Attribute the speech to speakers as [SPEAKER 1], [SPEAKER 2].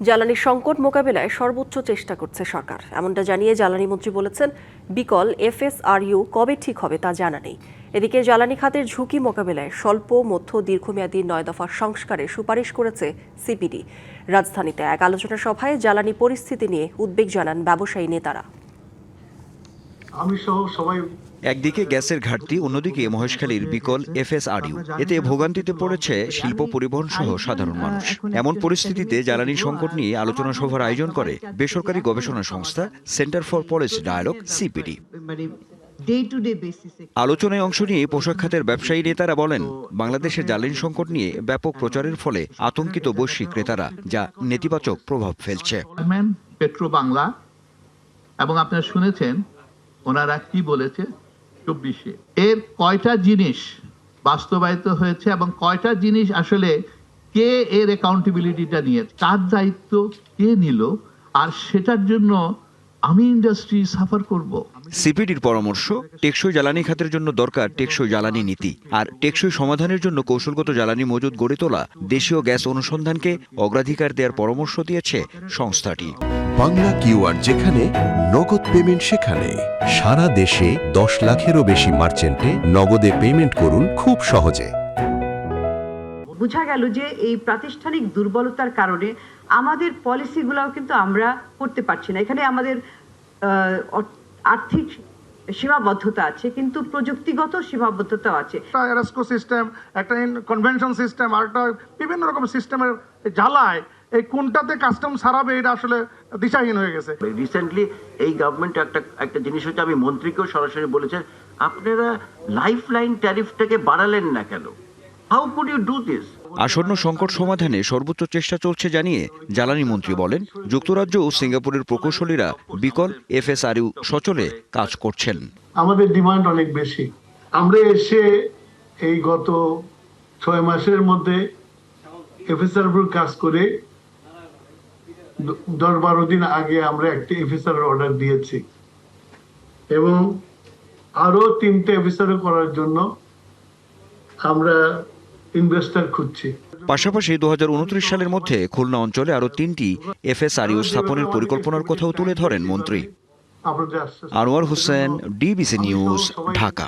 [SPEAKER 1] জ্বালানি সংকট মোকাবেলায় সর্বোচ্চ চেষ্টা করছে সরকার, এমনটা জানিয়ে জ্বালানি মন্ত্রী বলেছেন বিকল এফএসআরইউ কবে ঠিক হবে তা জানা নেই। এদিকে জ্বালানি খাতের ঝুঁকি মোকাবেলায় স্বল্প মধ্য দীর্ঘমেয়াদী 9 দফা সংস্কারের সুপারিশ করেছে সিপিডি। রাজধানীতে এক আলোচনা সভায় জ্বালানি পরিস্থিতি নিয়ে উদ্বেগ জানান ব্যবসায়ী নেতারা।
[SPEAKER 2] একদিকে গ্যাসের ঘাটতি, অন্যদিকে মহেশখালীর বিকল এফএসআরইউ, এতে ভোগান্তিতে পড়েছে শিল্প, পরিবহন সহ সাধারণ মানুষ। এমন পরিস্থিতিতে জ্বালানি সংকট নিয়ে আলোচনা সভার আয়োজন করে বেসরকারি গবেষণা সংস্থা centre for policy dialogue CPD. আলোচনায় অংশ নিয়ে পোশাক খাতের ব্যবসায়ী নেতারা বলেন, বাংলাদেশের জ্বালানি সংকট নিয়ে ব্যাপক প্রচারের ফলে আতঙ্কিত বৈশ্বিক ক্রেতারা, যা নেতিবাচক প্রভাব ফেলছে।
[SPEAKER 3] পেট্রো বাংলা এবং আপনারা শুনেছেন ওনারা কি বলেছে 24-এ এর কয়টা জিনিস বাস্তবায়িত হয়েছে এবং কয়টা জিনিস আসলে কে এর অ্যাকাউন্টেবিলিটিটা নিয়েছে, কার দায়িত্ব কে নিল, আর সেটার জন্য আমি ইন্ডাস্ট্রি সাফার করব।
[SPEAKER 2] সিপিডির পরামর্শ, টেকসই জ্বালানি খাতের জন্য দরকার টেকসই জ্বালানি নীতি, আর টেকসই সমাধানের জন্য কৌশলগত জ্বালানি মজুদ গড়ে তোলা, দেশীয় গ্যাস অনুসন্ধানকে অগ্রাধিকার দেওয়ার পরামর্শ দিয়েছে সংস্থাটি।
[SPEAKER 4] বাংলা কিউআর, যেখানে নগদ পেমেন্ট সেখানে। সারা দেশে 10 লাখেরও বেশি মার্চেন্টে নগদে পেমেন্ট করুন খুব সহজে।
[SPEAKER 5] বোঝা গেল যে এই প্রাতিষ্ঠানিক দুর্বলতার কারণে আমাদের পলিসিগুলোও কিন্তু আমরা করতে পারছি না। এখানে আমাদের আর্থিক সীমাবদ্ধতা আছে, কিন্তু প্রযুক্তিগত সীমাবদ্ধতাও আছে।
[SPEAKER 6] এরাস্কো সিস্টেম, একটা কনভেনশন সিস্টেম, আর একটা বিভিন্ন রকম সিস্টেমের জ্বালায় এই কোনটাতে কাস্টম ছাড়াবে এটা আসলে দিশাহীন হয়ে গেছে।
[SPEAKER 7] রিসেন্টলি এই গভর্নমেন্ট একটা জিনিস হচ্ছে, আমি মন্ত্রীকেও সরাসরি বলেছেন, আপনারা লাইফলাইন ট্যারিফটাকে বাড়ালেন না কেন? How could you do this?
[SPEAKER 2] আসন্ন সংকট সমাধানে সর্বোচ্চ চেষ্টা চলছে জানিয়ে জ্বালানি মন্ত্রী বলেন, যুক্তরাজ্য ও সিঙ্গাপুরের প্রকৌশলীরা বিকল এফএসআরইউ সচলে কাজ করছেন। আমাদের
[SPEAKER 8] ডিমান্ড অনেক বেশি। আমরা এসে এই গত 6 মাসের মধ্যে এফএসআরইউ কাজ করে 10-12 দিন আগে আমরা একটা এফএসআর অর্ডার দিয়েছি এবং আরো 3টে এফএসআর করার জন্য আমরা ইনভেস্টর খুঁজছি।
[SPEAKER 2] পাশাপাশি 2029 সালের মধ্যে খুলনা অঞ্চলে আরো 3টি এফএসআরইউ স্থাপনের পরিকল্পনার কথাও তুলে ধরেন মন্ত্রী।
[SPEAKER 8] আপনাদের
[SPEAKER 2] আনোয়ার হোসেন, ডিবিসি নিউজ, ঢাকা।